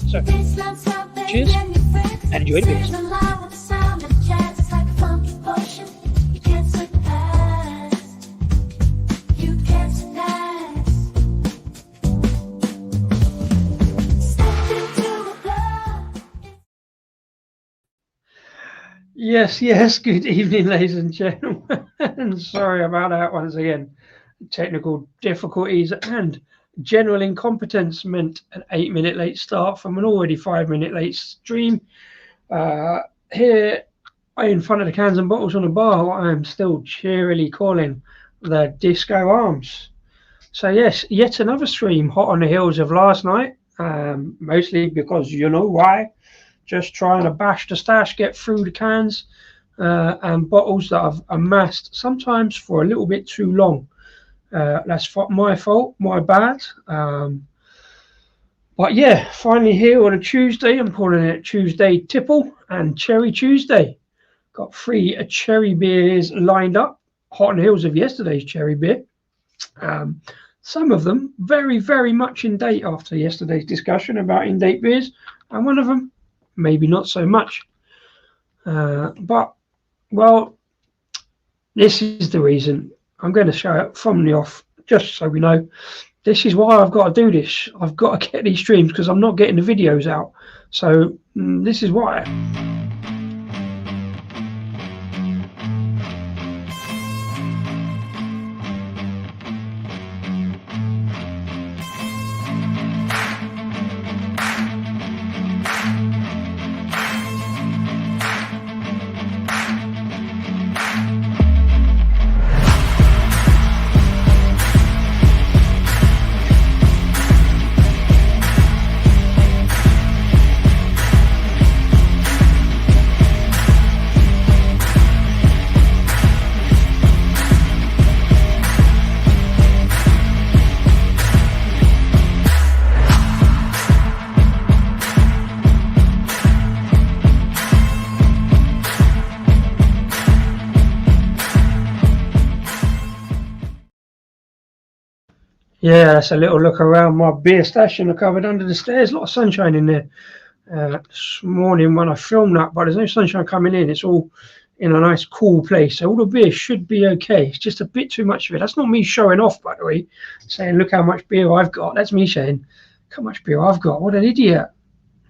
So, cheers and enjoy the beers. Yes, good evening, ladies and gentlemen. Sorry about that once again. Technical difficulties and general incompetence meant an 8-minute late start from an already 5-minute late stream. Here in front of the cans and bottles on the bar, I am still cheerily calling the Disco Arms. So yes, yet another stream hot on the heels of last night, mostly because you know why. Just trying to bash the stash, get through the cans and bottles that I've amassed, sometimes for a little bit too long. That's my fault, my bad. But yeah, finally here on a Tuesday. I'm calling it Tuesday Tipple and Cherry Tuesday. Got 3 cherry beers lined up, hot on the heels of yesterday's cherry beer. Some of them very, very much in date after yesterday's discussion about in-date beers, and one of them maybe not so much. But, well, this is the reason. I'm going to show it from the off, just so we know. This is why I've got to do this. I've got to get these streams because I'm not getting the videos out. So this is why. Yeah, that's a little look around my beer stash in the cupboard under the stairs. A lot of sunshine in there. This morning when I filmed that, but there's no sunshine coming in. It's all in a nice cool place. So all the beer should be okay. It's just a bit too much of it. That's not me showing off, by the way, saying, look how much beer I've got. That's me saying, look how much beer I've got. What an idiot.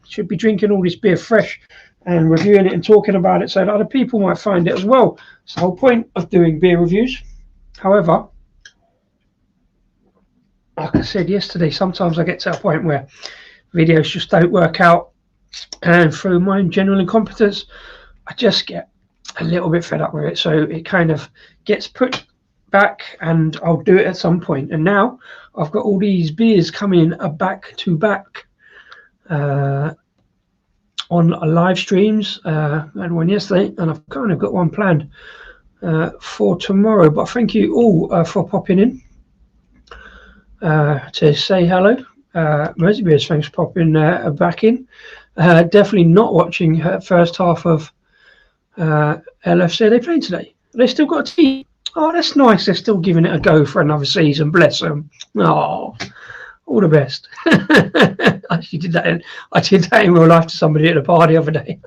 Should be drinking all this beer fresh and reviewing it and talking about it so that other people might find it as well. It's the whole point of doing beer reviews. However, like I said yesterday, sometimes I get to a point where videos just don't work out, and through my general incompetence, I just get a little bit fed up with it. So it kind of gets put back, and I'll do it at some point. And now I've got all these beers coming back to back on live streams. I had one yesterday, and I've kind of got one planned for tomorrow. But thank you all for popping in. To say hello. Rosie Beers, thanks for popping back in. Definitely not watching her first half of LFC. Are they playing today? They still got a team. Oh, that's nice. They're still giving it a go for another season. Bless them. Oh, all the best. I actually did that. I did that in real life to somebody at a bar the other day.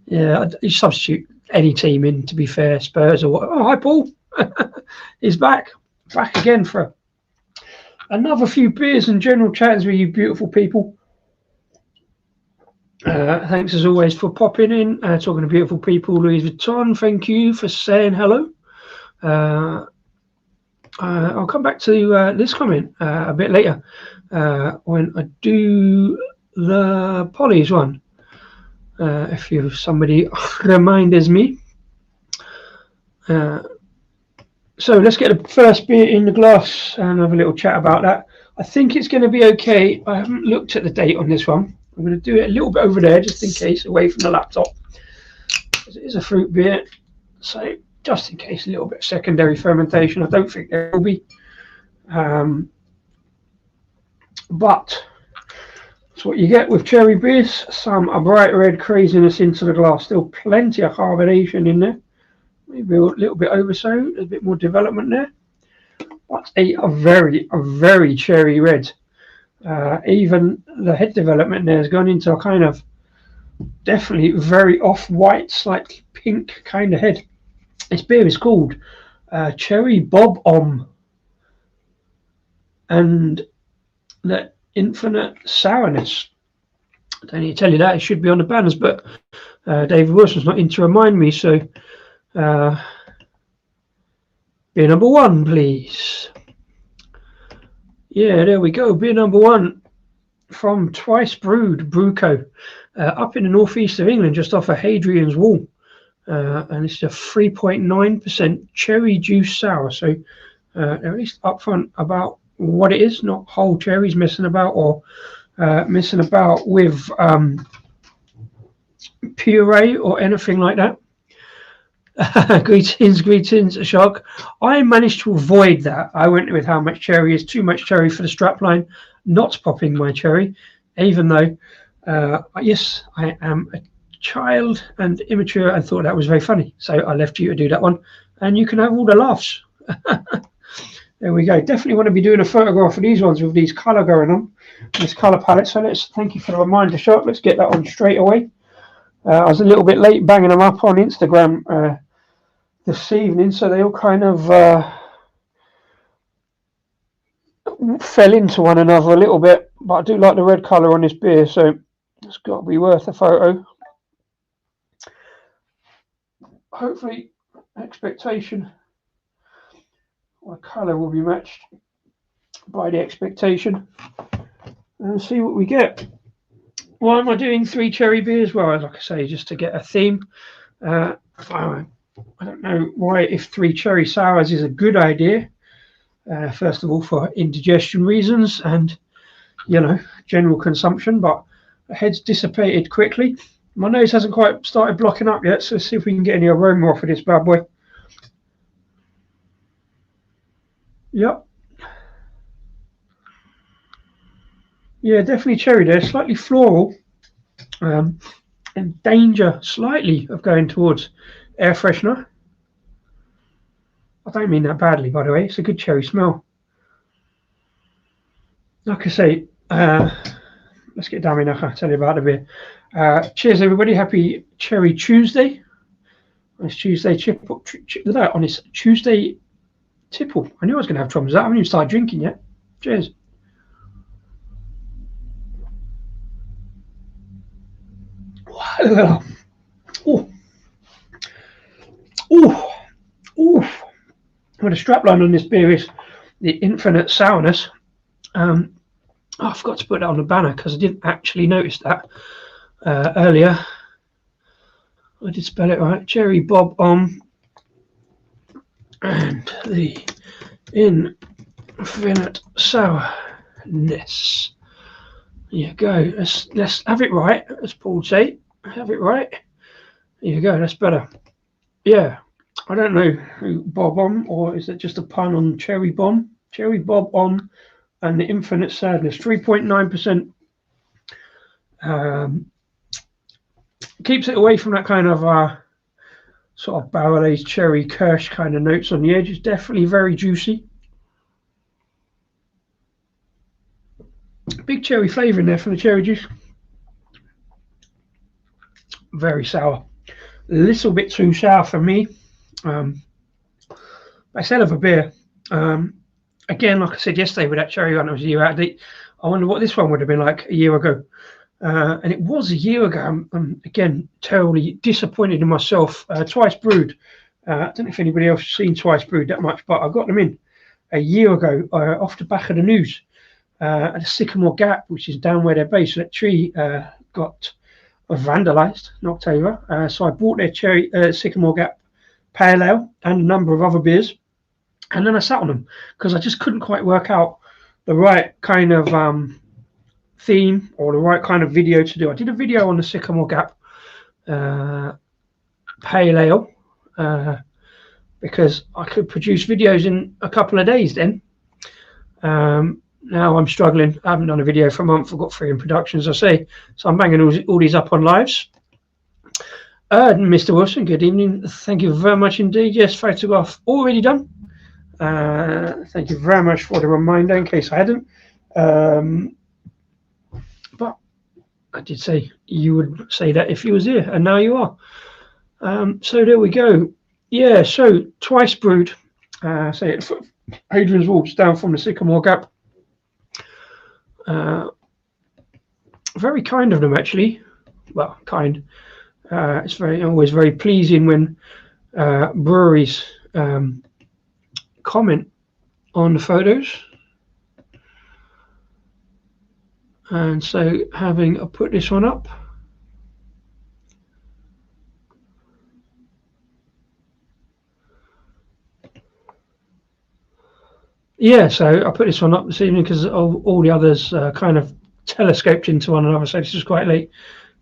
Yeah, you substitute any team in. To be fair, Spurs or what? Oh, hi Paul. He's back again for another few beers and general chats with you beautiful people. Thanks as always for popping in, talking to beautiful people. Louise Vuitton, thank you for saying hello. I'll come back to this comment a bit later when I do the Pollys one. If somebody reminds me. So let's get the first beer in the glass and have a little chat about that. I think it's going to be okay. I haven't looked at the date on this one. I'm going to do it a little bit over there just in case, away from the laptop. Because it is a fruit beer. So just in case, a little bit of secondary fermentation. I don't think there will be. But that's what you get with cherry beers. Some bright red craziness into the glass. Still plenty of carbonation in there. Maybe a little bit over so, a bit more development there. But a very cherry red. Even the head development there has gone into a kind of definitely very off-white, slightly pink kind of head. This beer is called Cherry BobOmb, and the infinite sourness. I don't need to tell you that, it should be on the banners, but David Wilson's not in to remind me, so beer number 1, please. Yeah, there we go. Beer number 1 from Twice Brewed Brew Co. Up in the northeast of England, just off of Hadrian's Wall. And it's a 3.9% cherry juice sour. So they're at least upfront about what it is, not whole cherries messing about or messing about with puree or anything like that. Greetings, Shark. I managed to avoid that. I went with how much cherry is too much cherry for the strapline, not popping my cherry, even though, yes, I am a child and immature and thought that was very funny. So I left you to do that one, and you can have all the laughs. There we go. Definitely want to be doing a photograph of these ones with these colour going on, this colour palette. So thank you for the reminder, Shark. Let's get that on straight away. I was a little bit late banging them up on Instagram this evening, so they all kind of fell into one another a little bit, but I do like the red colour on this beer, so it's got to be worth a photo. Hopefully, expectation or colour will be matched by the expectation, and see what we get. Why am I doing 3 cherry beers? Well, like I say, just to get a theme. I don't know why, if 3 cherry sours is a good idea. First of all, for indigestion reasons and, you know, general consumption, but the head's dissipated quickly. My nose hasn't quite started blocking up yet, so let's see if we can get any aroma off of this bad boy. Yep. Yeah, definitely cherry there, slightly floral, and danger slightly of going towards air freshener. I don't mean that badly, by the way. It's a good cherry smell. Like I say, let's get down here now. I'll tell you about the beer. Cheers, everybody. Happy Cherry Tuesday. It's Tuesday on this Tuesday tipple. I knew I was going to have trouble with that. I haven't even started drinking yet. Cheers. Oh. Oh. Oh. Well, the strapline on this beer is the infinite sourness. I forgot to put that on the banner because I didn't actually notice that earlier. I did spell it right. Cherry BobOmb and the infinite sourness. There you go. Let's have it right, as Paul say. Have it right. There you go. That's better. Yeah. I don't know who BobOmb, or is it just a pun on Cherry Bomb? Cherry BobOmb and the infinite sadness. 3.9%. Keeps it away from that kind of sort of barrel-aged cherry kirsch kind of notes on the edge. It's definitely very juicy. Big cherry flavour in there from the cherry juice. Very sour. A little bit too sour for me. It's hell of a beer. Again, like I said yesterday with that cherry one, it was a year out of date. I wonder what this one would have been like a year ago. And it was a year ago. I'm again terribly disappointed in myself. Twice Brewed. I don't know if anybody else has seen Twice Brewed that much, but I got them in a year ago off the back of the news at the Sycamore Gap, which is down where they're based. That tree got vandalised, knocked over. So I bought their cherry Sycamore Gap Pale Ale and a number of other beers, and then I sat on them because I just couldn't quite work out the right kind of theme or the right kind of video to do. I did a video on the Sycamore Gap Pale Ale because I could produce videos in a couple of days then. Now I'm struggling. I haven't done a video for a month. I've got 3 in production, as I say, so I'm banging all these up on lives. Mr. Wilson, good evening. Thank you very much indeed. Yes, photograph already done. Thank you very much for the reminder in case I hadn't. I did say you would say that if you was here, and now you are. So there we go. Yeah, so twice brewed. Say it. Adrian's walks down from the Sycamore Gap. Very kind of them, actually. Well, kind. It's always very pleasing when breweries comment on the photos. And so, having put this one up. Yeah, so I put this one up this evening because all the others kind of telescoped into one another, so this is quite late.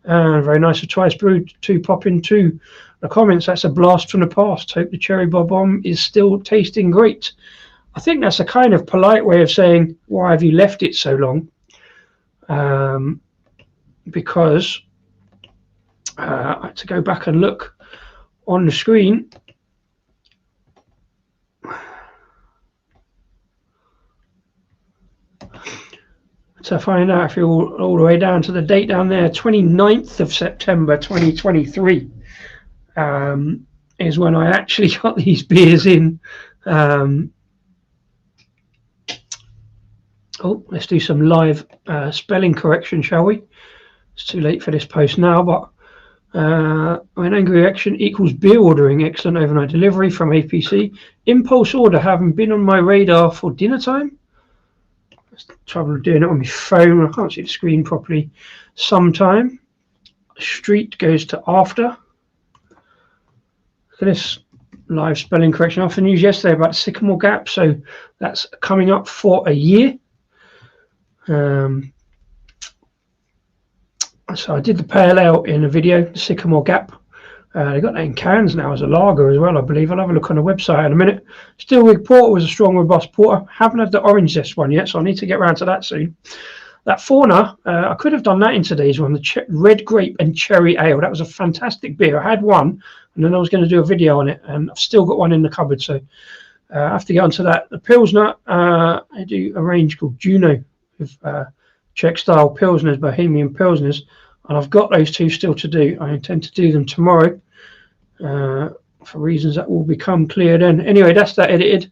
Very nice of Twice Brewed to pop into the comments. That's a blast from the past. Hope the cherry BobOmb is still tasting great. I think that's a kind of polite way of saying, why have you left it so long? Because I had to go back and look on the screen to find out if you're all the way down to the date down there. 29th of September 2023 is when I actually got these beers in. Let's do some live spelling correction, shall we? It's too late for this post now, but when angry reaction equals beer ordering, excellent overnight delivery from APC. Impulse order having been on my radar for dinner time. That's the trouble of doing it on my phone. I can't see the screen properly. Sometime. Street goes to after. Look at this live spelling correction. Off the news yesterday about the Sycamore Gap, so that's coming up for a year. So I did the pale ale in a video, the Sycamore Gap. They got that in cans now as a lager as well, I believe. I'll have a look on the website in a minute. Stillwig Porter was a strong, robust porter. Haven't had the orange zest one yet, so I need to get around to that soon. That Fauna, I could have done that in today's one, the red grape and cherry ale. That was a fantastic beer. I had one, and then I was going to do a video on it, and I've still got one in the cupboard, so I have to get onto that. The Pilsner, I do a range called Juno with Czech-style Pilsners, Bohemian Pilsners, and I've got those two still to do. I intend to do them tomorrow for reasons that will become clear then. Anyway, that's that edited.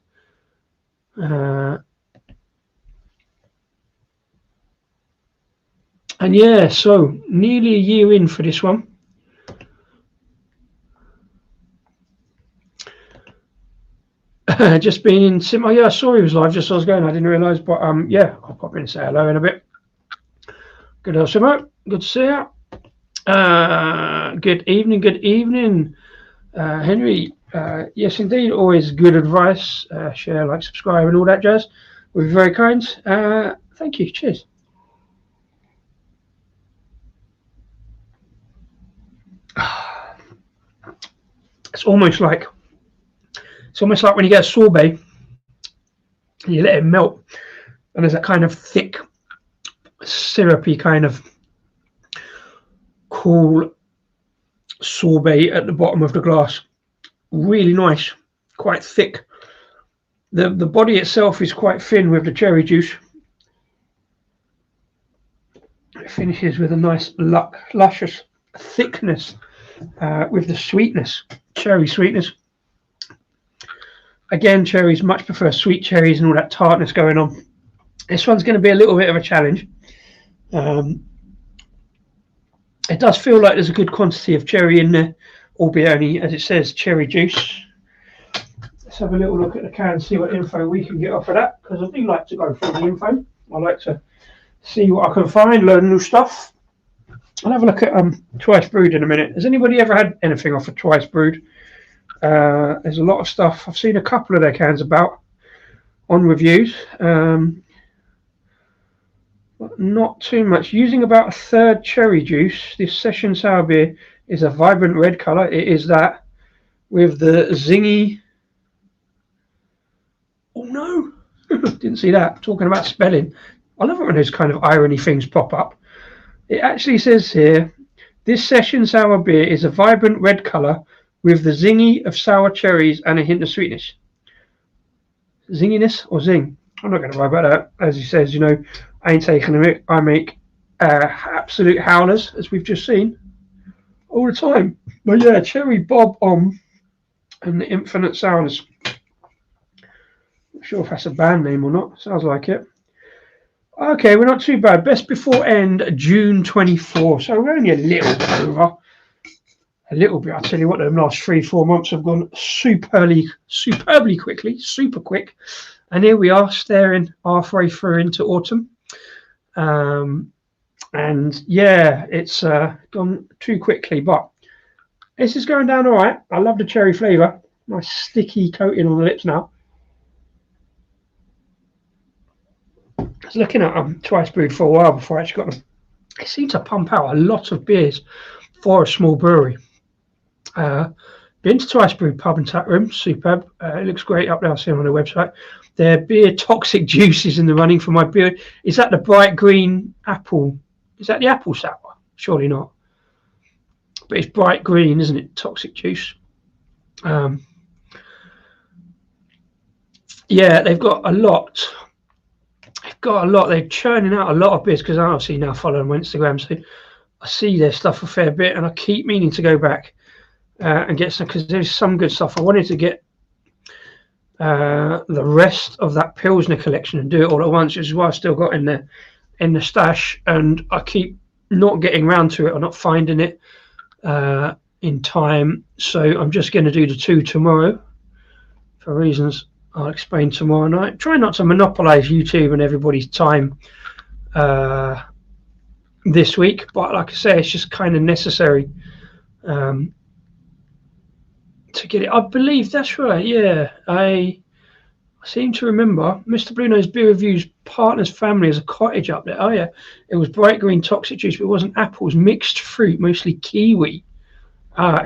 And yeah, so nearly a year in for this one. Just been in Sim. Oh yeah, I saw he was live just as I was going. I didn't realise, but yeah, I'll pop in and say hello in a bit. Good old Simo. Good to see you. Good evening, Henry. Yes, indeed. Always good advice. Share, like, subscribe, and all that jazz. We're very kind. Thank you. Cheers. It's almost like when you get a sorbet, you let it melt, and there's a kind of thick, syrupy kind of cool sorbet at the bottom of the glass. Really nice, quite thick. The body itself is quite thin with the cherry juice. It finishes with a nice luscious thickness with the sweetness, cherry sweetness. Again, cherries, much prefer sweet cherries and all that tartness going on. This one's going to be a little bit of a challenge. It does feel like there's a good quantity of cherry in there, albeit only, as it says, cherry juice. Let's have a little look at the can and see what info we can get off of that, because I do like to go through the info. I like to see what I can find, learn new stuff. I'll have a look at Twice Brewed in a minute. Has anybody ever had anything off of Twice Brewed? There's a lot of stuff. I've seen a couple of their cans about on reviews. Not too much. Using about a third cherry juice, this session sour beer is a vibrant red colour. It is that with the zingy. Oh no, didn't see that. Talking about spelling. I love it when those kind of irony things pop up. It actually says here, this session sour beer is a vibrant red colour with the zingy of sour cherries and a hint of sweetness. Zinginess or zing? I'm not going to worry about that. As he says, you know, I ain't taking a mick. I make absolute howlers, as we've just seen, all the time. But yeah, cherry BobOmb and the Infinite Sourness. Not sure if that's a band name or not. Sounds like it. Okay, we're not too bad. Best before end, June 24. So we're only a little bit over. A little bit. I tell you what, the last 3-4 months have gone superbly quickly, super quick. And here we are, staring halfway through into autumn. And yeah, it's gone too quickly, but this is going down all right. I love the cherry flavour. Nice sticky coating on the lips now. I was looking at them twice brewed for a while before I actually got them. They seem to pump out a lot of beers for a small brewery. Been to Twice Brewed pub and tap room, superb. It looks great up there. I'll see them on their website. Their beer Toxic Juice is in the running for my beer. Is that the bright green apple? Is that the apple sour? Surely not. But it's bright green, isn't it? Toxic Juice. Yeah, they've got a lot. They're churning out a lot of beers because I obviously now follow them on Instagram, so I see their stuff a fair bit, and I keep meaning to go back and get some, because there's some good stuff. I wanted to get the rest of that Pilsner collection and do it all at once, which is what I still got in the stash, and I keep not getting round to it or not finding it in time. So I'm just going to do the 2 tomorrow for reasons I'll explain tomorrow night. Try not to monopolise YouTube and everybody's time this week, but like I say, it's just kind of necessary to get it. I believe that's right. Yeah, I seem to remember Mr. Bruno's Beer Reviews partner's family has a cottage up there. Oh yeah, it was bright green Toxic Juice, but it wasn't apples, mixed fruit, mostly kiwi.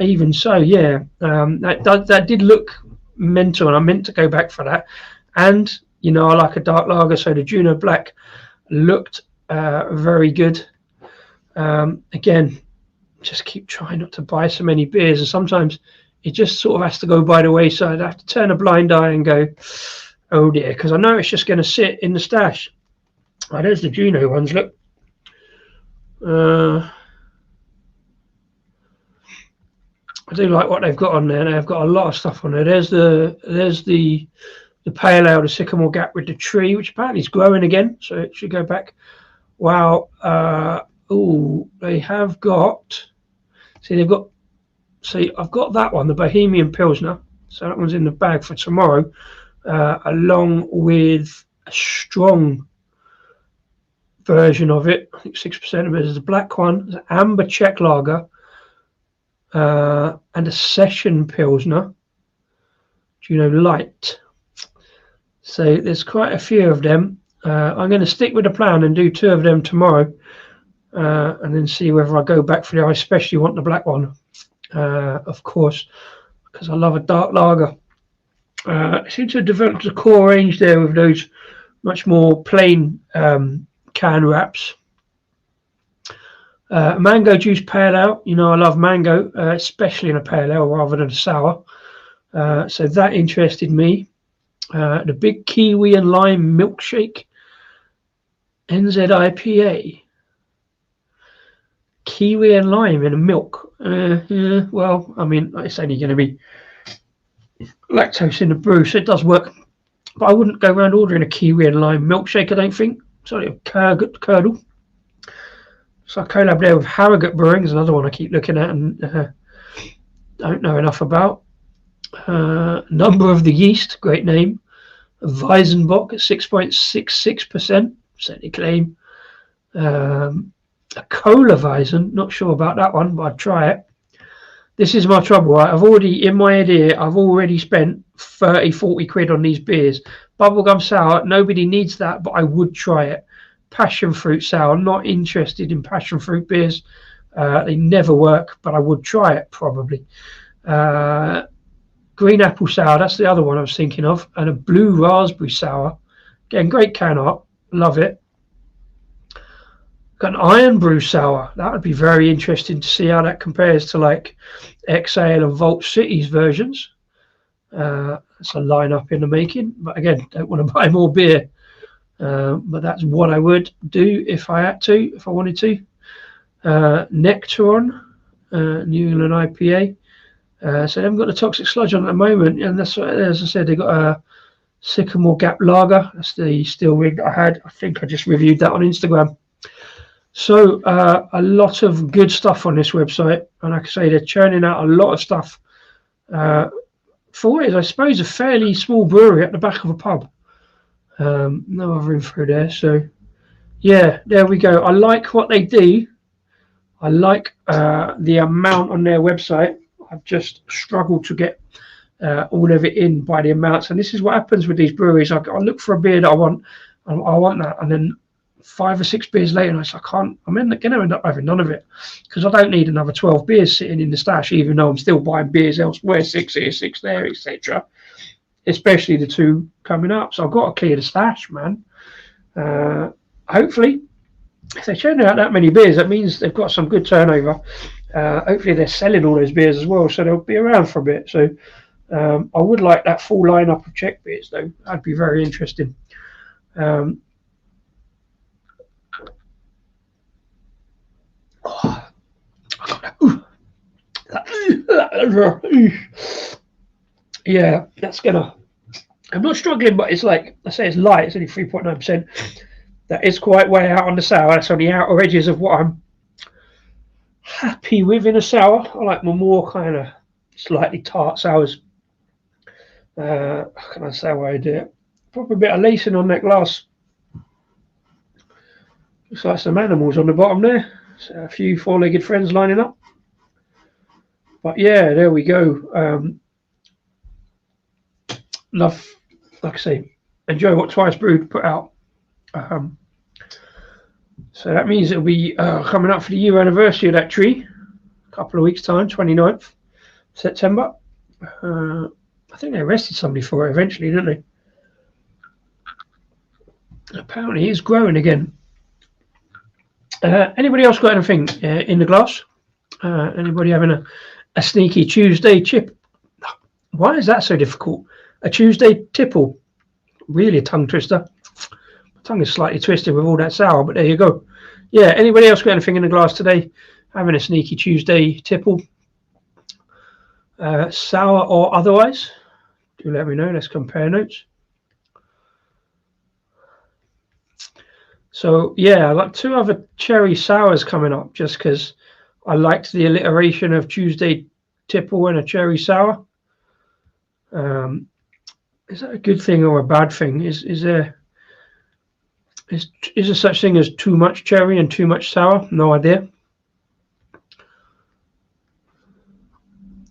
Even so, yeah, that did look mental, and I meant to go back for that. And you know, I like a dark lager, so the Juno Black looked very good. Again, just keep trying not to buy so many beers, and sometimes it just sort of has to go by the wayside. I have to turn a blind eye and go, oh dear, because I know it's just going to sit in the stash. Oh, there's the Juno ones. Look. I do like what they've got on there. They've got a lot of stuff on there. There's the pale ale, the Sycamore Gap with the tree, which apparently is growing again, so it should go back. Wow. They have got. See, I've got that one, the Bohemian Pilsner. So that one's in the bag for tomorrow, along with a strong version of it. I think 6% of it is the black one. There's an amber Czech lager. And a session Pilsner, Juno Light. So there's quite a few of them. I'm going to stick with the plan and do 2 of them tomorrow, and then see whether I go back for the. I especially want the black one, of course, because I love a dark lager. I seem to have developed a core range there with those much more plain can wraps. Mango juice pale ale. You know, I love mango, especially in a pale ale rather than a sour. So that interested me. The big kiwi and lime milkshake, NZIPA. Kiwi and lime in a milk. Yeah, well, I mean, it's only going to be lactose in the brew, so it does work. But I wouldn't go around ordering a kiwi and lime milkshake, I don't think. Sorry, a curdle. So I collab there with Harrogate Brewing, is another one I keep looking at and don't know enough about. Number of the Yeast, great name. Weizenbock at 6.66%, certainly claim. A Cola Weizen, not sure about that one, but I'd try it. This is my trouble, right? I've already spent 30-40 quid on these beers. Bubblegum sour, nobody needs that, but I would try it. Passion fruit sour, I'm not interested in passion fruit beers. They never work, but I would try it probably. Green apple sour, that's the other one I was thinking of, and a blue raspberry sour. Again, great can art, love it. Got an iron brew sour. That would be very interesting to see how that compares to like Exhale and Vault City's versions. That's a lineup in the making, but again, don't want to buy more beer. but that's what I would do if I had to, if I wanted to. Nectaron, New England IPA. So they haven't got the toxic sludge on at the moment, and that's what, as I said, they got a Sycamore Gap Lager. That's the steel rig that I had. I think I just reviewed that on Instagram. So a lot of good stuff on this website, and like I say, they're churning out a lot of stuff for what is, I suppose, a fairly small brewery at the back of a pub. No other info there, so yeah, there we go. I like what they do. I like the amount on their website. I've just struggled to get all of it in by the amounts, and this is what happens with these breweries. I look for a beer that I want that, and then 5 or 6 beers later, and I'm going to end up having none of it, because I don't need another 12 beers sitting in the stash, even though I'm still buying beers elsewhere, 6 here, 6 there, etc. Especially the 2 coming up. So I've got to clear the stash, man. Hopefully, if they're churning out that many beers, that means they've got some good turnover. Hopefully they're selling all those beers as well, so they'll be around for a bit. So I would like that full lineup of Czech beers, though. That'd be very interesting. Yeah, that's gonna. I'm not struggling, but it's like I say, it's light. It's only 3.9%. That is quite way out on the sour. That's on the outer edges of what I'm happy with in a sour. I like my more kind of slightly tart sours. How can I say why I do it? Probably a bit of lacing on that glass. Looks like some animals on the bottom there. So a few 4-legged friends lining up. But yeah, there we go. Love, like I say, enjoy what Twice Brewed put out. So that means it'll be coming up for the year anniversary of that tree. A couple of weeks' time, 29th September. I think they arrested somebody for it eventually, didn't they? Apparently it's growing again. Anybody else got anything in the glass? Anybody having a sneaky Tuesday chip? Why is that so difficult? A Tuesday tipple. Really a tongue twister. My tongue is slightly twisted with all that sour, but there you go. Yeah, anybody else got anything in the glass today? Having a sneaky Tuesday tipple? Sour or otherwise? Do let me know. Let's compare notes. So yeah, I got 2 other cherry sours coming up, just because I liked the alliteration of Tuesday tipple and a cherry sour. Is that a good thing or a bad thing? Is there such thing as too much cherry and too much sour? No idea.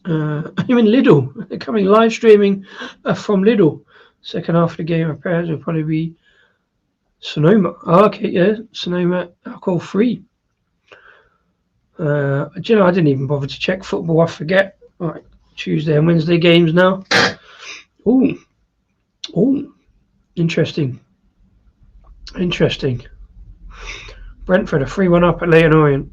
I'm in Lidl. They're coming live streaming from Lidl. Second half of the game, apparently, will probably be Sonoma. Oh, okay, yeah, Sonoma alcohol free. You know, I didn't even bother to check football. I forget. All right, Tuesday and Wednesday games now. Oh, interesting. Brentford are 3-1 up at Leyton Orient.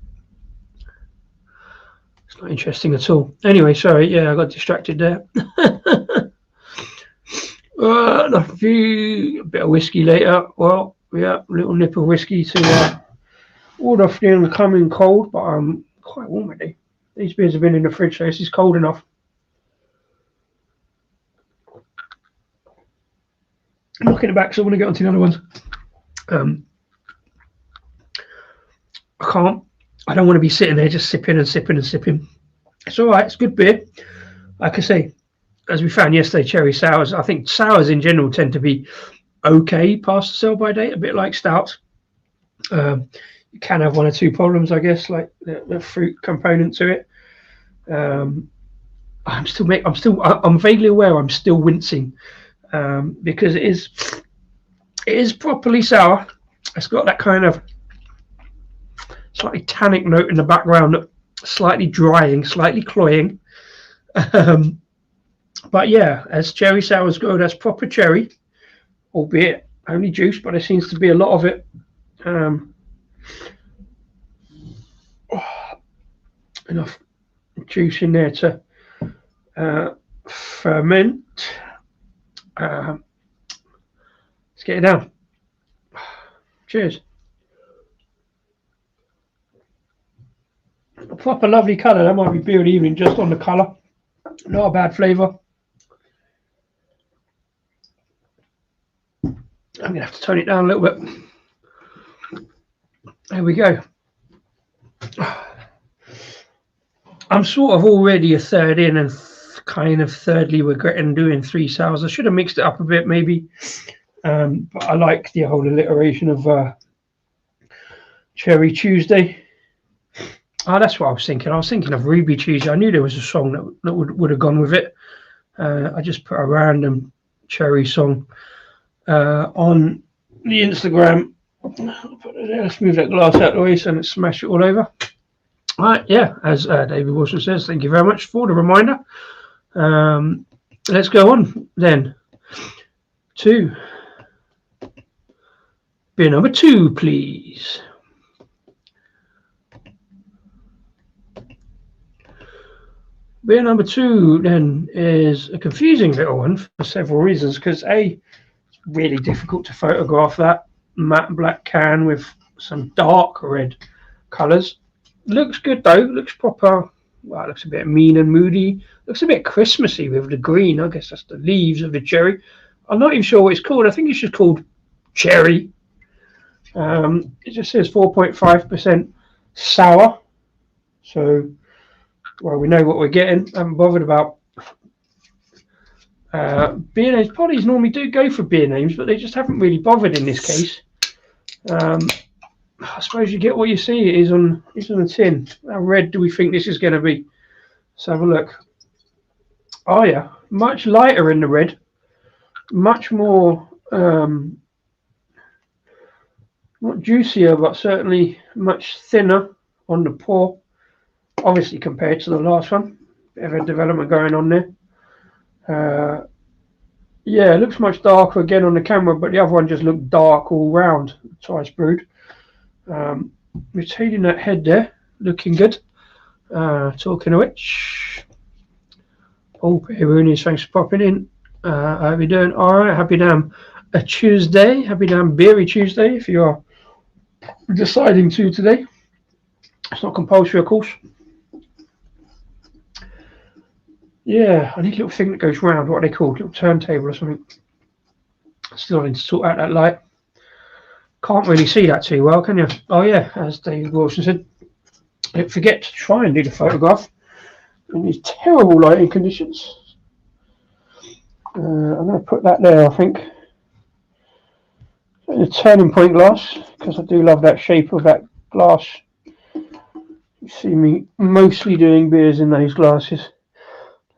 It's not interesting at all. Anyway, sorry, yeah, I got distracted there. A bit of whiskey later. Well, yeah, a little nip of whiskey to ward off the incoming cold, but I'm quite warm today. These beers have been in the fridge, so this is cold enough. I'm knocking it back, so I want to get on to the other ones. I don't want to be sitting there just sipping. It's all right. It's good beer. Like I say, as we found yesterday, cherry sours. I think sours in general tend to be okay past the sell-by date, a bit like stouts. You can have 1 or 2 problems, I guess, like the fruit component to it. I'm vaguely aware I'm still wincing because it is properly sour. It's got that kind of slightly tannic note in the background, slightly drying, slightly cloying. But yeah, as cherry sours go, that's proper cherry, albeit only juice, but there seems to be a lot of it. Enough juice in there to ferment. Let's get it down. Cheers. A proper lovely colour. That might be Brewed Evening just on the colour. Not a bad flavour. I'm going to have to tone it down a little bit. There we go. I'm sort of already a third in and kind of thirdly regretting doing 3 sours. I should have mixed it up a bit maybe. But I like the whole alliteration of Cherry Tuesday. Oh, that's what I was thinking. I was thinking of Ruby Tuesday. I knew there was a song that would have gone with it. I just put a random Cherry song on the Instagram. Let's move that glass out of the way so and smash it all over. All right, yeah, as David Wilson says, thank you very much for the reminder. Let's go on then to beer number 2, please. Beer number 2 then is a confusing little one for several reasons, because A, it's really difficult to photograph that matte black can with some dark red colours. Looks good though, looks proper. Well, it looks a bit mean and moody. Looks a bit Christmassy with the green. I guess that's the leaves of the cherry. I'm not even sure what it's called. I think it's just called Cherry. It just says 4.5% sour. So, well, we know what we're getting. I haven't bothered about beer names. Pollys normally do go for beer names, but they just haven't really bothered in this case. I suppose you get what you see. It is on the tin. How red do we think this is going to be? Let's have a look. Oh yeah, much lighter in the red. Much more, not juicier, but certainly much thinner on the pour. Obviously compared to the last one. Bit of a development going on there. Yeah, it looks much darker again on the camera, but the other one just looked dark all round. Twice brewed. Retaining that head there, looking good. Talking of which, Paul Rooney's, thanks for popping in. How are you doing? All right, happy damn a Tuesday, happy damn beery Tuesday if you are deciding to today. It's not compulsory, of course. Yeah, I need a little thing that goes round. What are they called? A little turntable or something. Still need to sort out that light. Can't really see that too well, can you? Oh yeah, as David Wilson said, don't forget to try and do the photograph in these terrible lighting conditions. I'm going to put that there, I think. In a turning point glass, because I do love that shape of that glass. You see me mostly doing beers in those glasses.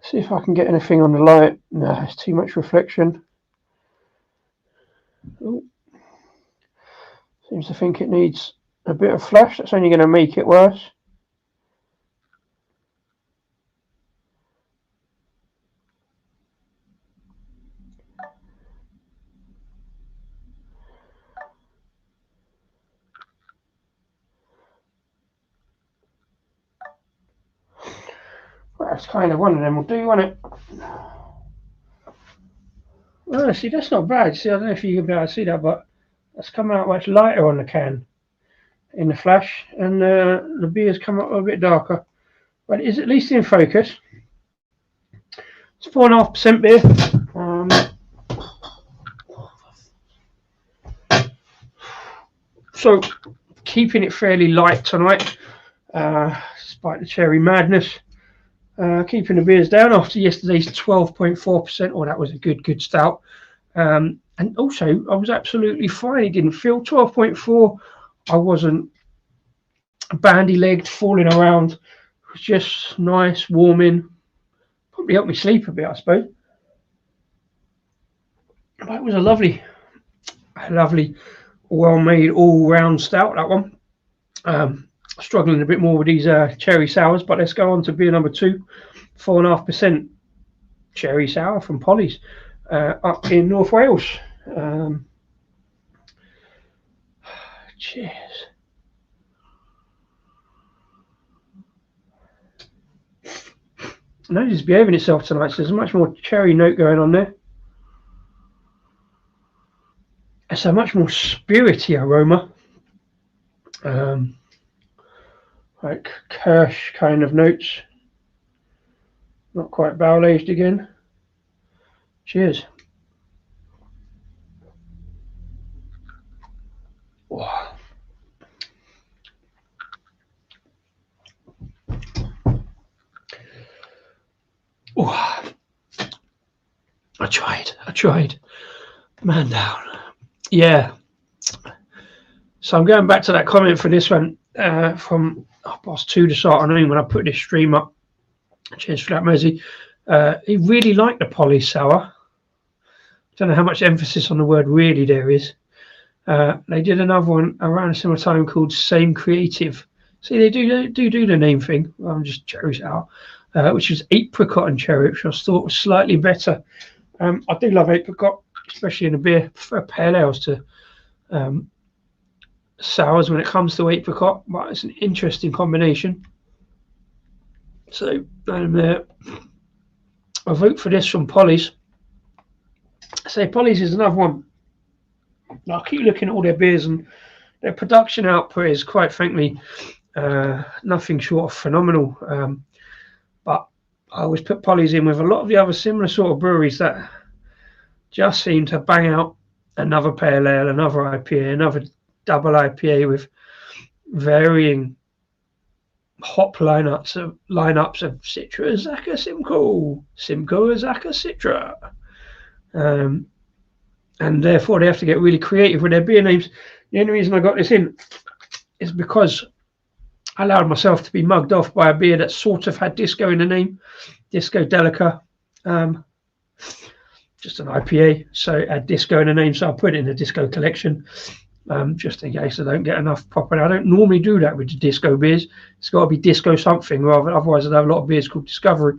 See if I can get anything on the light. No, it's too much reflection. Ooh. Seems to think it needs a bit of flash. That's only going to make it worse. Well, that's kind of one of them will do, won't it? Well, see, that's not bad. See, I don't know if you can be able to see that, but that's coming out much lighter on the can in the flash, and the beer's come up a bit darker. But it is at least in focus. It's 4.5% beer. So keeping it fairly light tonight, despite the cherry madness. Keeping the beers down after yesterday's 12.4%. Oh, that was a good stout. And also, I was absolutely fine. It didn't feel 12.4. I wasn't bandy-legged, falling around. It was just nice, warming. Probably helped me sleep a bit, I suppose. But it was a lovely, well-made, all-round stout, that one. Struggling a bit more with these cherry sours, but let's go on to beer number 2, 4.5% cherry sour from Pollys up in North Wales. Cheers. Nose is behaving itself tonight, so there's a much more cherry note going on there. It's a much more spirity aroma, like Kirsch kind of notes. Not quite barrel aged again. Cheers. Oh. Oh. I tried. Man down. Yeah. So I'm going back to that comment for this one from past 2 this afternoon when I put this stream up. Cheers for that, Mezzy. He really liked the Pollys sour. Don't know how much emphasis on the word really there is. They did another one around a similar time called Same Creative. See, they do the name thing. I'm just cherries out, which was apricot and cherry, which I thought was slightly better. I do love apricot, especially in a beer. I prefer pale ales to sours when it comes to apricot, but it's an interesting combination. So I vote for this from Pollys. I say Pollys is another one. I keep looking at all their beers, and their production output is, quite frankly, nothing short of phenomenal. But I always put Pollys in with a lot of the other similar sort of breweries that just seem to bang out another pale ale, another IPA, another double IPA with varying hop lineups of Citra, Azacca, Simcoe, Azacca, Citra. And therefore they have to get really creative with their beer names. The only reason I got this in is because I allowed myself to be mugged off by a beer that sort of had disco in the name, Disco Delica, just an IPA, so it had disco in the name, so I put it in the disco collection, just in case I don't get enough proper. I don't normally do that with the disco beers. It's got to be disco something, rather, otherwise I'd have a lot of beers called Discovery.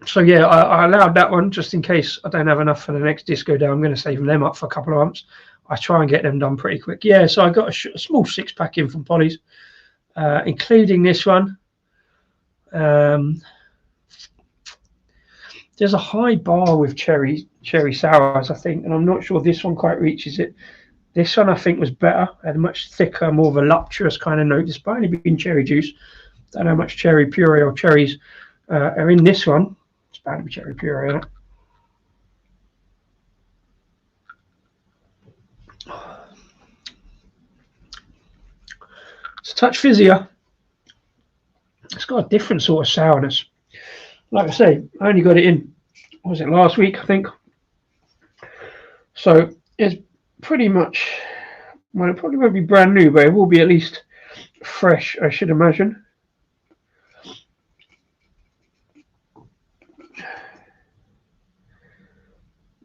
So yeah, I allowed that one just in case I don't have enough for the next disco day. I'm going to save them up for a couple of months. I try and get them done pretty quick. Yeah, so I got a small 6-pack in from Pollys, including this one. There's a high bar with cherry sours, I think, and I'm not sure this one quite reaches it. This one I think was better, had a much thicker, more voluptuous kind of note, despite only being cherry juice. Don't know how much cherry puree or cherries are in this one. It's bound to be cherry puree in it. It's a touch fizzier. It's got a different sort of sourness. Like I say, I only got it in, what was it, last week, I think. So it's pretty much, well, it probably won't be brand new, but it will be at least fresh, I should imagine.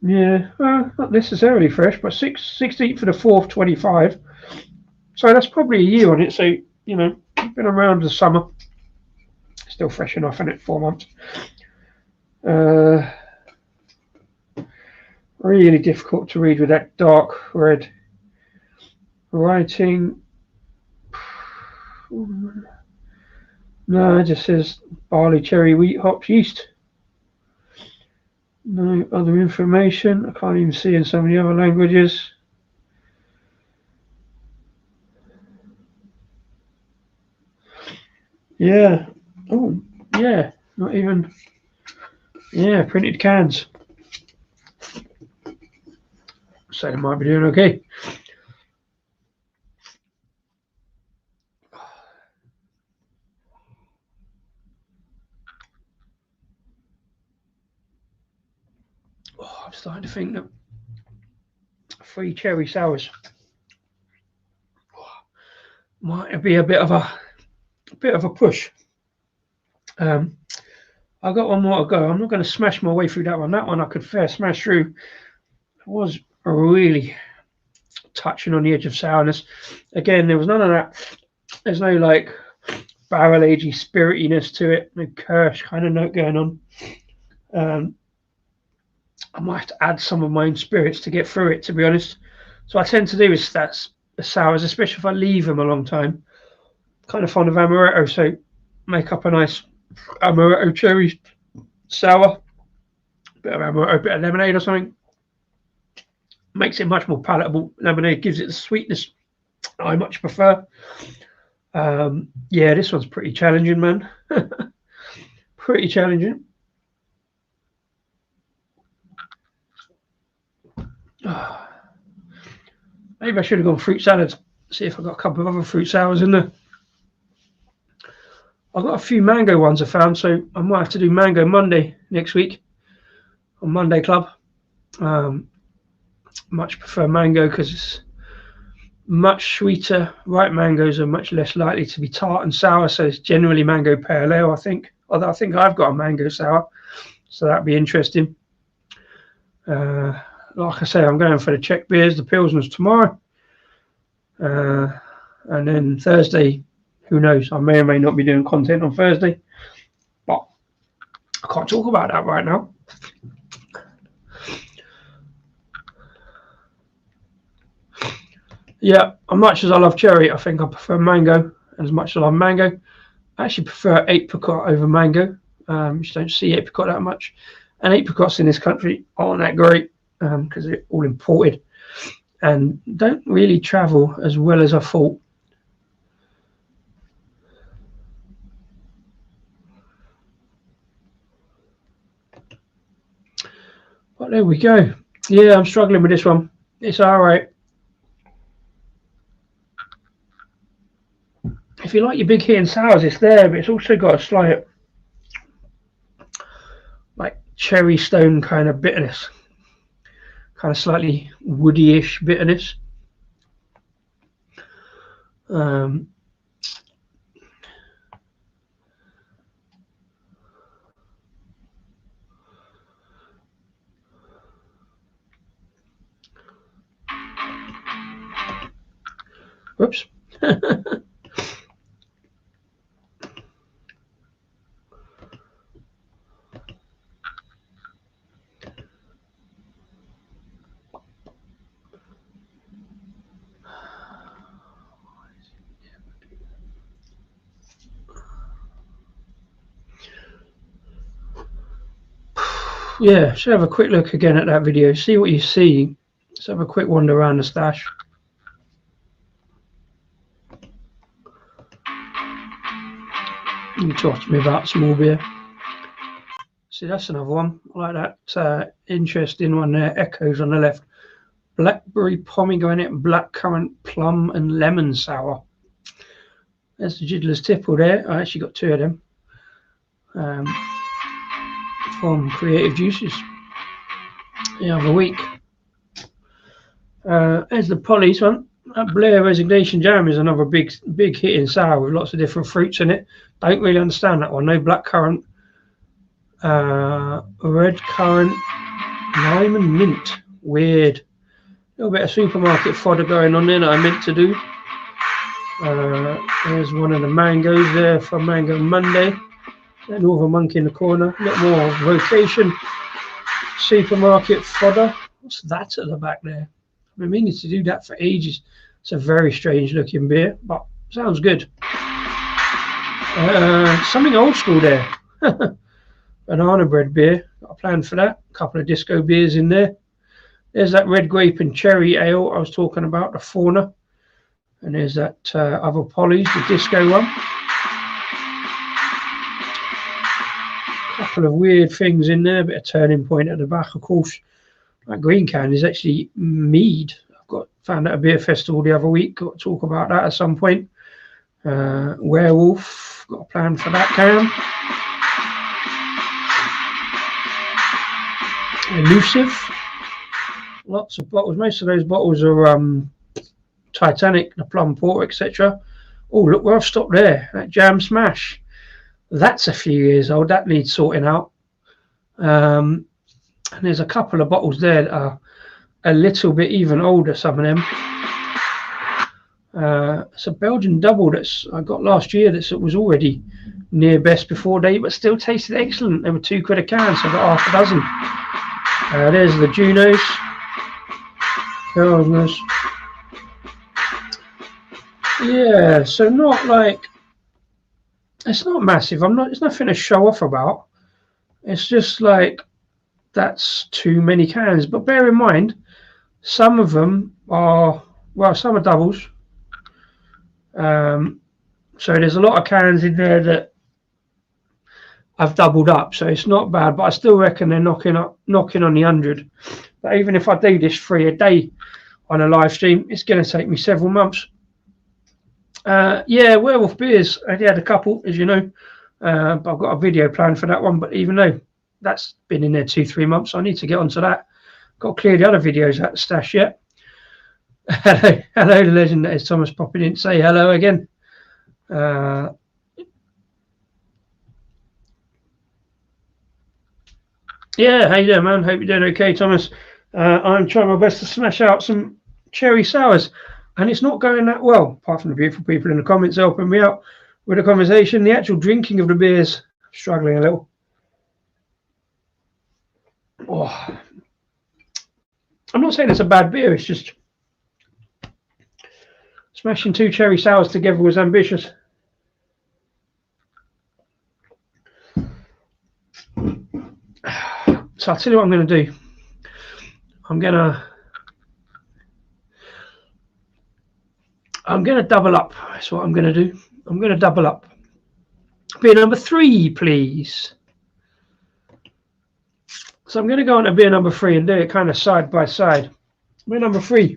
Yeah, not necessarily fresh, but 16th for the 4th, 25. So that's probably a year on it. So, you know, been around the summer. Still fresh enough in it, 4 months. Really difficult to read with that dark red writing. No, it just says barley, cherry, wheat, hops, yeast. No other information. I can't even see in so many other languages. Yeah. Oh, yeah. Not even. Yeah, printed cans. So they might be doing okay. Oh, I'm starting to think that 3 cherry sours might be a bit of a push. I've got one more to go. I'm not going to smash my way through that one. That one I could fair smash through. It was really touching on the edge of sourness. Again, there was none of that. There's no like barrel agey spiritiness to it. No Kirsch kind of note going on. I might have to add some of my own spirits to get through it, to be honest. So I tend to do is that's the sours, especially if I leave them a long time. Kind of fond of amaretto, so make up a nice amaretto cherry sour. Bit of amaretto, bit of lemonade or something. Makes it much more palatable. Lemonade gives it the sweetness I much prefer. Yeah, this one's pretty challenging, man. Pretty challenging. Maybe I should have gone fruit salads. See if I've got a couple of other fruit sours in there. I've got a few mango ones I found, so I might have to do Mango Monday next week on Monday Club. Much prefer mango because it's much sweeter. Ripe mangoes are much less likely to be tart and sour, so it's generally mango pale ale, I think. Although I think I've got a mango sour, so that'd be interesting. Like I say, I'm going for the Czech beers, the Pilsners tomorrow. And then Thursday, who knows? I may or may not be doing content on Thursday, but I can't talk about that right now. Yeah, as much as I love cherry, I think I prefer mango. As much as I love mango, I actually prefer apricot over mango. You just don't see apricot that much. And apricots in this country aren't that great because they're all imported and don't really travel as well as I thought. But there we go. Yeah, I'm struggling with this one. It's all right. If you like your big hitting sours, it's there, but it's also got a slight like cherry stone kind of bitterness, kind of slightly woody-ish bitterness. Whoops. Yeah, should have a quick look again at that video, see what you see. Let's have a quick wander around the stash. You talk to me about small beer. See, that's another one. I like that. Interesting one there. Echoes on the left. Blackberry pomegranate, blackcurrant, plum, and lemon sour. There's the Jiddlers Tipple there. I actually got two of them from Creative Juices the other week. There's the Pollys one. That Blair Resignation Jam is another big hitting sour with lots of different fruits in it. Don't really understand that one. No blackcurrant, red currant, lime and mint. Weird. A little bit of supermarket fodder going on there that I meant to do. There's one of the mangoes there from Mango Monday. That Northern Monkey in the corner. A little more rotation. Supermarket fodder. What's that at the back there? I've been meaning to do that for ages. It's a very strange looking beer, but sounds good. Something old school there. Banana bread beer. Got a plan for that. A couple of disco beers in there. There's that red grape and cherry ale I was talking about, the Fauna. And there's that other Pollys, the disco one. Couple of weird things in there, a bit of Turning Point at the back, of course. That green can is actually mead. Found at a beer festival the other week. Got to talk about that at some point. Werewolf, got a plan for that can. Elusive, lots of bottles. Most of those bottles are Titanic, the Plum Porter, etc. Oh, look where I've stopped there. That Jam Smash. That's a few years old. That needs sorting out. And there's a couple of bottles there that are a little bit even older, some of them. It's a Belgian double that's I got last year that was already near best before date, but still tasted excellent. They were £2 a can, so I got half a dozen. There's the Junos. Pilsners. Yeah, so not like, it's not massive. It's nothing to show off about. It's just like, that's too many cans. But bear in mind, Some of them are, well, some are doubles. So there's a lot of cans in there that I've doubled up, so it's not bad, but I still reckon they're knocking on the 100. But even if I do this 3 a day on a live stream, it's going to take me several months. Yeah, Werewolf beers, I had a couple, as you know, but I've got a video planned for that one. But even though that's been in there 2-3 months, so I need to get onto that. Got to clear the other videos out the stash yet. Hello, the legend that is Thomas popping in. Say hello again. Yeah, how you doing, man? Hope you're doing okay, Thomas. I'm trying my best to smash out some cherry sours, and it's not going that well, apart from the beautiful people in the comments helping me out with the conversation. The actual drinking of the beers, struggling a little. Oh. I'm not saying it's a bad beer, it's just smashing 2 cherry sours together was ambitious. So I'll tell you what I'm going to do. I'm going to double up. That's what I'm going to do. I'm going to double up. Beer number 3, please. So I'm going to go on to beer number 3 and do it kind of side by side. Beer number 3.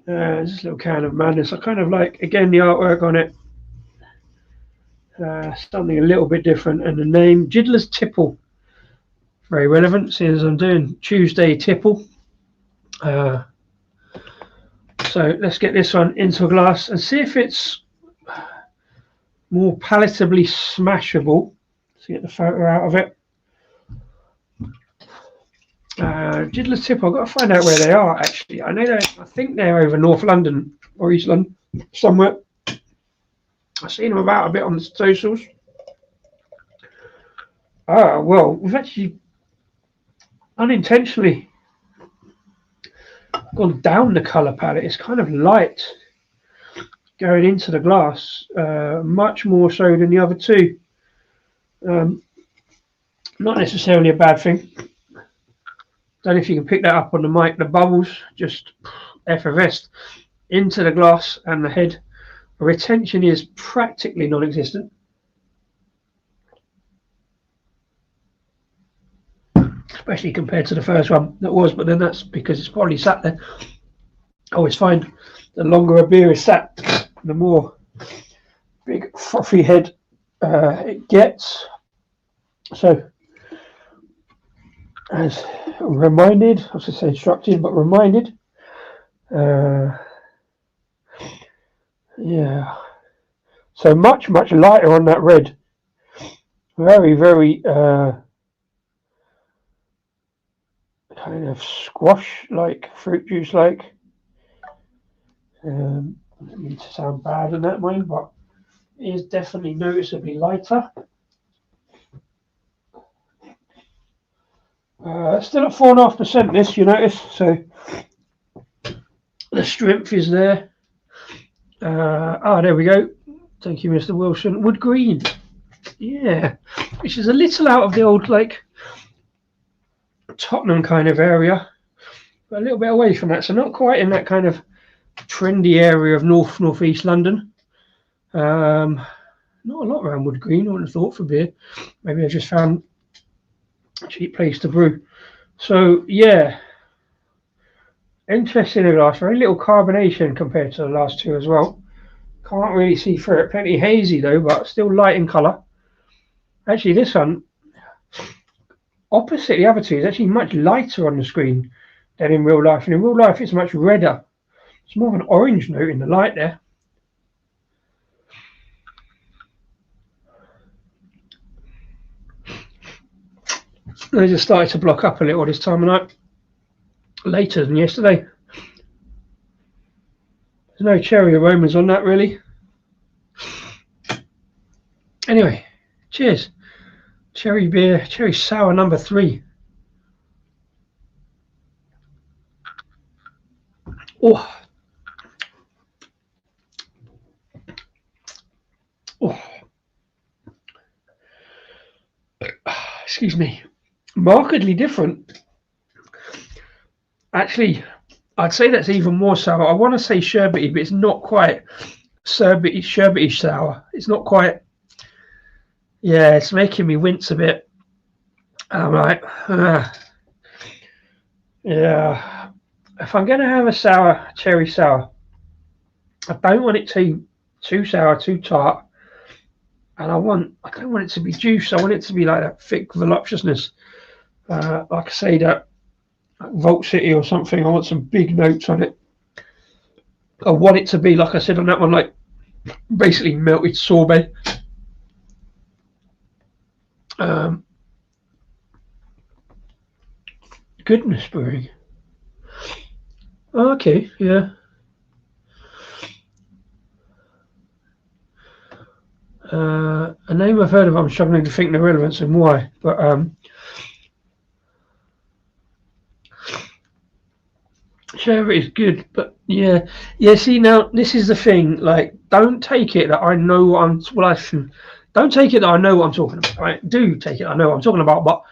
This little can of madness. I kind of like, again, the artwork on it. Something a little bit different. And the name, Jiddlers Tipple. Very relevant, seeing as I'm doing Tuesday Tipple. So let's get this one into a glass and see if it's more palatably smashable. Let's get the photo out of it. Jiddlers Tipple, I've got to find out where they are actually. I know I think they're over North London or East London, somewhere. I've seen them about a bit on the socials. Well, we've actually unintentionally gone down the colour palette. It's kind of light going into the glass, much more so than the other two. Not necessarily a bad thing. Don't know if you can pick that up on the mic. The bubbles just effervesced into the glass and the head. The retention is practically non-existent. Especially compared to the first one that was, but then that's because it's probably sat there. I always find the longer a beer is sat, the more big frothy head it gets. So, as reminded, I was going to say instructed, but reminded. Yeah. So much lighter on that red. Very kind of squash-like, fruit juice-like. I don't mean to sound bad in that way, but it is definitely noticeably lighter. Still at 4.5% this, you notice, so the strength is there. There we go. Thank you, Mr. Wilson. Wood green. Yeah, which is a little out of the old, like, Tottenham kind of area, but a little bit away from that, so not quite in that kind of trendy area of northeast London. Not a lot around Wood Green, I wouldn't have thought, for beer. Maybe I just found a cheap place to brew. So yeah, interesting in glass. Very little carbonation compared to the last two as well. Can't really see through it. Plenty hazy though, but still light in colour. Actually, this one, opposite the other two, is actually much lighter on the screen than in real life. And in real life, it's much redder. It's more of an orange note in the light there. They just started to block up a little this time of night. Later than yesterday. There's no cherry aromas on that really. Anyway, cheers. Cherry beer, cherry sour number 3. Oh. Oh. Excuse me. Markedly different. Actually, I'd say that's even more sour. I want to say sherbety, but it's not quite sherbety sour. It's not quite. Yeah, it's making me wince a bit. I'm like, yeah. If I'm gonna have a sour, cherry sour, I don't want it too sour, too tart, and I don't want it to be juice. I want it to be like that thick voluptuousness. Like I say, that Vault City or something. I want some big notes on it. I want it to be, like I said on that one, like basically melted sorbet. Goodness brewing. Okay, yeah. A name I've heard of. I'm struggling to think the relevance and why, but sherbet is good, but yeah. See, now this is the thing. Like, don't take it that I know what I'm. Well, I should. Don't take it that I know what I'm talking about. Right? Do take it I know what I'm talking about, but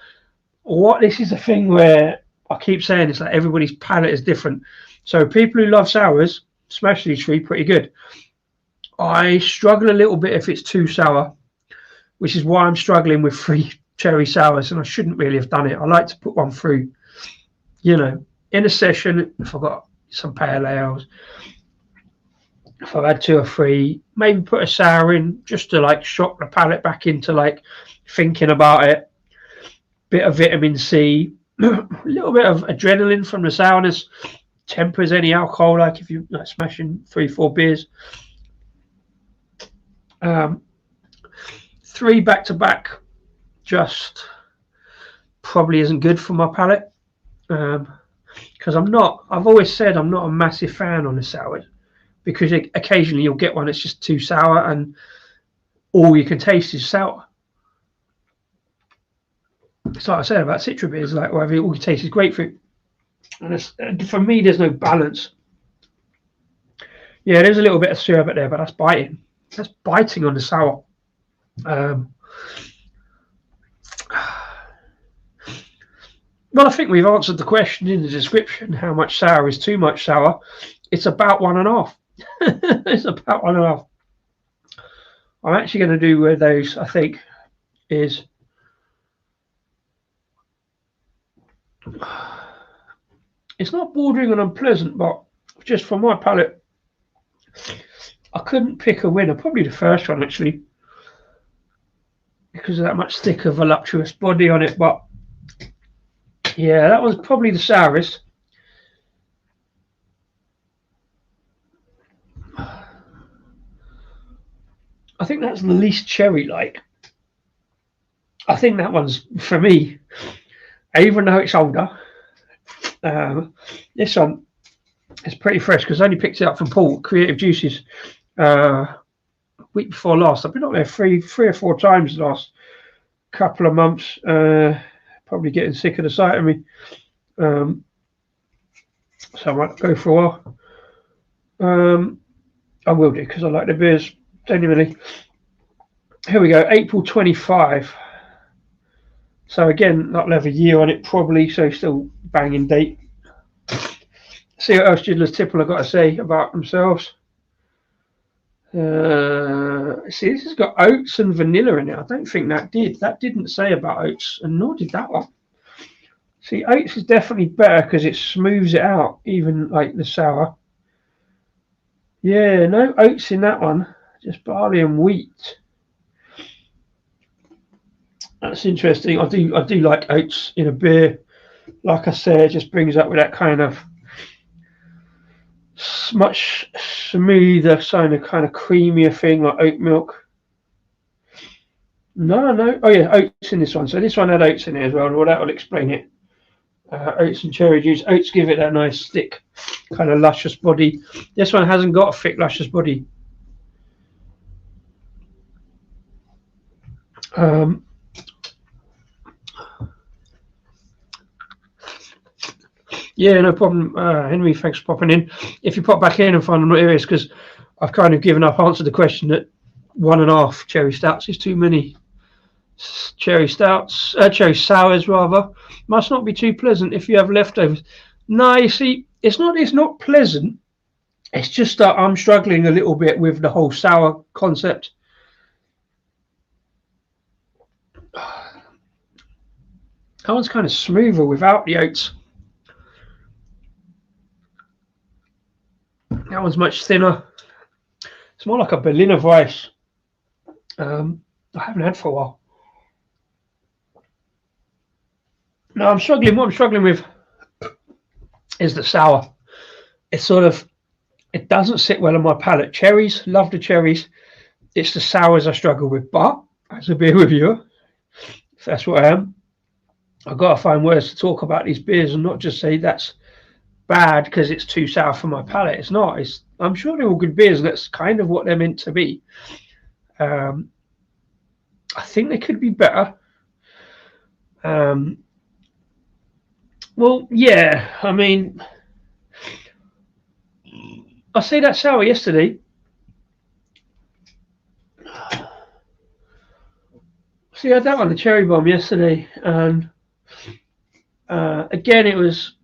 this is the thing where I keep saying it's like everybody's palate is different. So people who love sours smash these three pretty good. I struggle a little bit if it's too sour, which is why I'm struggling with 3 cherry sours, and I shouldn't really have done it. I like to put one through, in a session. If I've got some pale ales, if I've had 2 or 3, maybe put a sour in just to like shock the palate back into like thinking about it. Bit of vitamin C, a little bit of adrenaline from the sourness, tempers any alcohol, like if you're like smashing 3-4 beers. 3 back to back just probably isn't good for my palate, because I've always said I'm not a massive fan on the sours, because occasionally you'll get one that's just too sour and all you can taste is sour. It's like I said about citra beers, like whatever all you taste is grapefruit, and for me there's no balance. Yeah, there's a little bit of sherbet there, but that's biting. That's biting on the sour. Well, I think we've answered the question in the description. How much sour is too much sour? It's about 1.5. It's about 1.5. I'm actually going to do where those, I think, is it's not bordering on unpleasant, but just for my palate, I couldn't pick a winner. Probably the first one, actually, because of that much thicker, voluptuous body on it. But yeah, that was probably the sourest. I think that's the least cherry-like. I think that one's, for me, even though it's older, this one is pretty fresh because I only picked it up from Paul, Creative Juices, week before last. I've been up there three or four times the last couple of months, probably getting sick of the sight of me. So I might go for a while. I will do because I like the beers genuinely. Here we go, April 25. So again, not have a year on it probably, so still banging date. See what else Jiddlers Tipple have got to say about themselves. See, this has got oats and vanilla in it. I don't think that did. That didn't say about oats, and nor did that one. See, oats is definitely better because it smooths it out, even like the sour. Yeah, no oats in that one, just barley and wheat. That's interesting. I do like oats in a beer. Like I said, it just brings up with that kind of much smoother, kind of creamier thing, like oat milk. No. Oh yeah, oats in this one. So this one had oats in it as well. Well, that will explain it. Oats and cherry juice. Oats give it that nice thick, kind of luscious body. This one hasn't got a thick, luscious body. Yeah, no problem, Henry. Thanks for popping in. If you pop back in and find I'm not here, it's because I've kind of given up, answered the question that 1.5 cherry stouts is too many. Cherry sours rather, must not be too pleasant if you have leftovers. No, you see, It's not pleasant. It's just that I'm struggling a little bit with the whole sour concept. That one's kind of smoother without the oats. That one's much thinner. It's more like a Berliner Weiss. I haven't had for a while. No, I'm struggling. What I'm struggling with is the sour. It's sort of, it doesn't sit well on my palate. Cherries, love the cherries. It's the sours I struggle with. But as a beer reviewer, if that's what I am, I've got to find words to talk about these beers and not just say that's bad because it's too sour for my palate. It's not. I'm sure they're all good beers, and that's kind of what they're meant to be. I think they could be better. Well, yeah. I mean, I say that sour yesterday. See, I had that one, the cherry bomb, yesterday, and again it was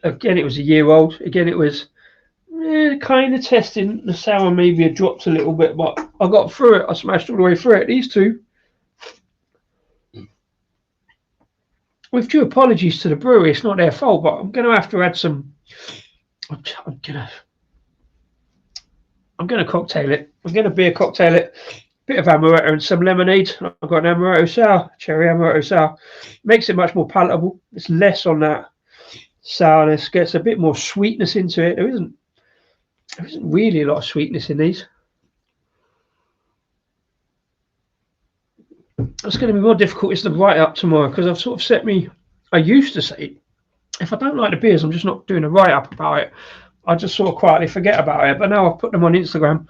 a year old. Again, it was kind of testing the sour. Maybe it dropped a little bit, but I got through it. I smashed all the way through it. These two, with due apologies to the brewery, it's not their fault, but I'm going to have to add some. I'm going to cocktail it. I'm going to beer cocktail it. Bit of amaretto and some lemonade. I've got an amaretto sour, cherry amaretto sour. Makes it much more palatable. It's less on that sourness. Gets a bit more sweetness into it. There isn't really a lot of sweetness in these. It's going to be more difficult is the write-up tomorrow, because I've sort of set me. I used to say, if I don't like the beers, I'm just not doing a write-up about it. I just sort of quietly forget about it. But now I've put them on Instagram,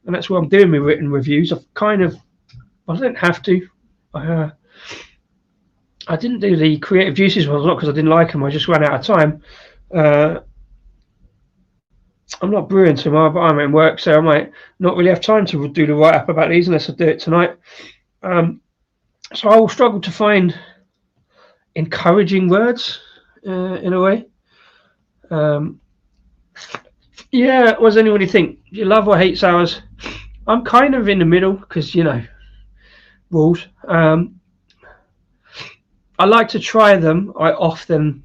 and that's where I'm doing my written reviews. I don't have to. I didn't do the Creative Juices ones, not because I didn't like them. I just ran out of time. I'm not brewing tomorrow, but I'm in work, so I might not really have time to do the write-up about these unless I do it tonight. So I will struggle to find encouraging words in a way. Yeah, what does anybody think? Do you love or hate sours? I'm kind of in the middle because, rules. I like to try them. I often,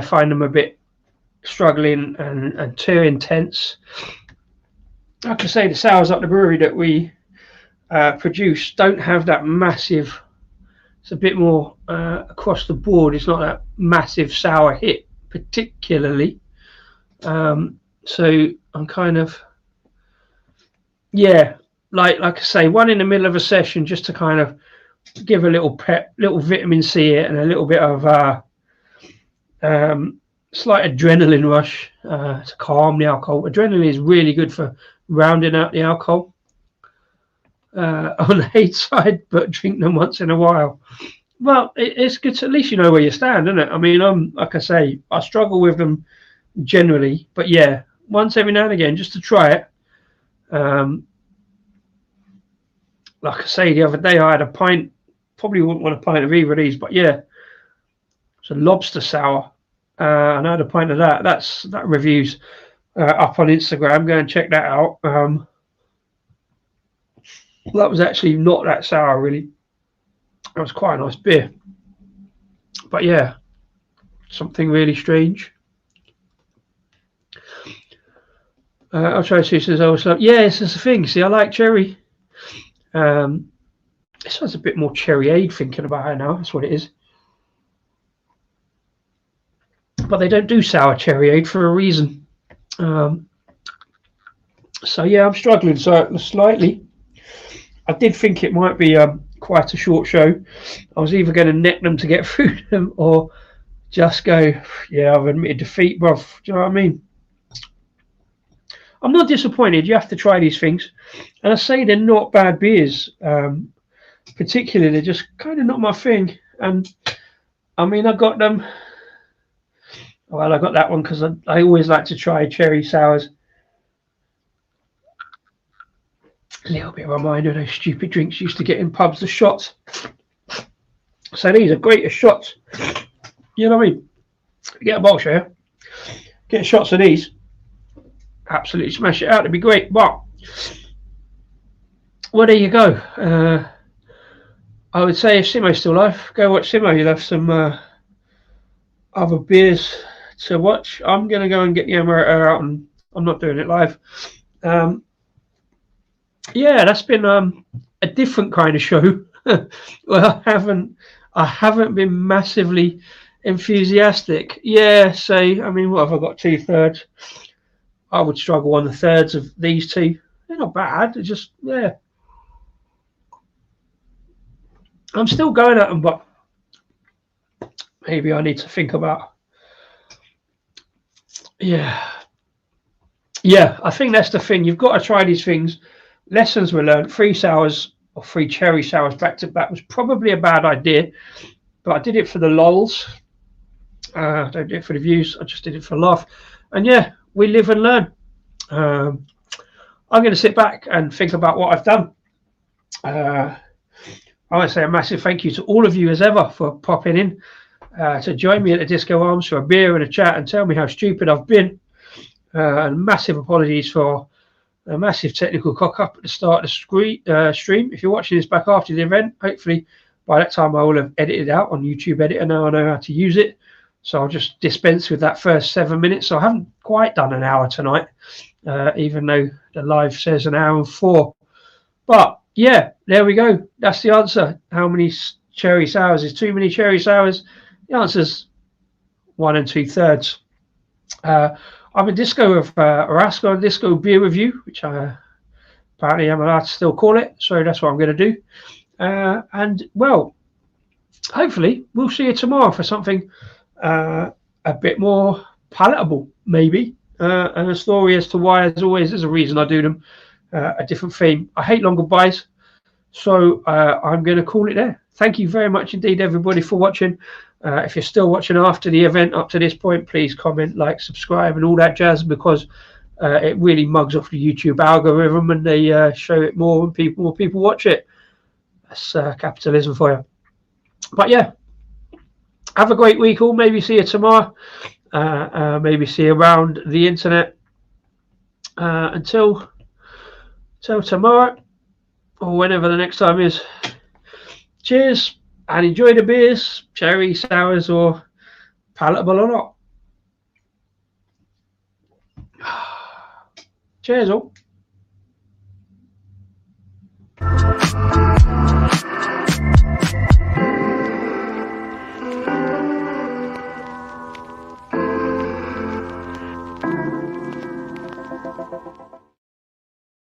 find them a bit struggling and too intense. Like I say, the sours at the brewery that we produce don't have that massive. It's a bit more across the board. It's not that massive sour hit particularly. So I'm kind of, like I say, one in the middle of a session just to kind of give a little pep, little vitamin C and a little bit of slight adrenaline rush to calm the alcohol. Adrenaline is really good for rounding out the alcohol. On the hate side, but drink them once in a while. Well, it's good to, at least you know where you stand, isn't it? I mean, like I say, I struggle with them generally, but once every now and again, just to try it. Like I say, the other day I had a pint. Probably wouldn't want a pint of either of these, but it's a lobster sour, and I had a pint of that. That review's up on Instagram. Go and check that out. That was actually not that sour, really. That was quite a nice beer. But something really strange. I'll try to see. Says I was like, this is the thing. See, I like cherry. This one's a bit more cherryade. Thinking about it now, that's what it is. But they don't do sour cherryade for a reason. So I'm struggling slightly. I did think it might be quite a short show. I was either going to neck them to get through them or just go, I've admitted defeat, bruv. Do you know what I mean? I'm not disappointed. You have to try these things. And I say they're not bad beers. Particularly, they're just kind of not my thing. And, I mean, I got them. Well, I got that one because I always like to try cherry sours. A little bit of a reminder of those stupid drinks used to get in pubs, the shots. So these are great as shots. You know what I mean? Get a box here. get shots of these, absolutely smash it out. It'd be great. But well, there you go. I would say if Simo's still alive, go watch Simo. You'll have some other beers to watch. I'm going to go and get the amaretto out, and I'm not doing it live. Yeah, that's been a different kind of show. Well, I haven't been massively enthusiastic. Yeah, say, I mean, what have I got? 2/3. I would struggle on the thirds of these two. They're not bad. They're just, yeah. I'm still going at them, but maybe I need to think about. Yeah, I think that's the thing. You've got to try these things. Lessons were learned. 3 sours or 3 cherry sours back to back was probably a bad idea, but I did it for the lols. I don't do it for the views. I just did it for a laugh. And yeah, we live and learn. I'm going to sit back and think about what I've done. I want to say a massive thank you to all of you as ever for popping in to join me at the Disco Arms for a beer and a chat and tell me how stupid I've been. And massive apologies for a massive technical cock up at the start of the stream. If you're watching this back after the event, hopefully by that time I will have edited out on YouTube Editor. Now I know how to use it, so I'll just dispense with that first 7 minutes. So I haven't quite done an hour tonight, even though the live says an hour and 4. But yeah, there we go. That's the answer. How many cherry sours is too many cherry sours? The answer's 1 2/3. I'm a disco of Orasco Disco beer review, which I apparently am allowed to still call it. So that's what I'm going to do. And well, hopefully we'll see you tomorrow for something a bit more palatable, maybe. And a story as to why, as always, there's a reason I do them. A different theme. I hate long goodbyes, so I'm going to call it there. Thank you very much indeed, everybody, for watching. If you're still watching after the event up to this point, please comment, like, subscribe, and all that jazz, because it really mugs off the YouTube algorithm, and they show it more and more people watch it. That's capitalism for you. But yeah, have a great week all. Maybe see you tomorrow. Maybe see you around the internet. Until tomorrow, or whenever the next time is. Cheers, and enjoy the beers, cherry, sours, or palatable or not. Cheers all.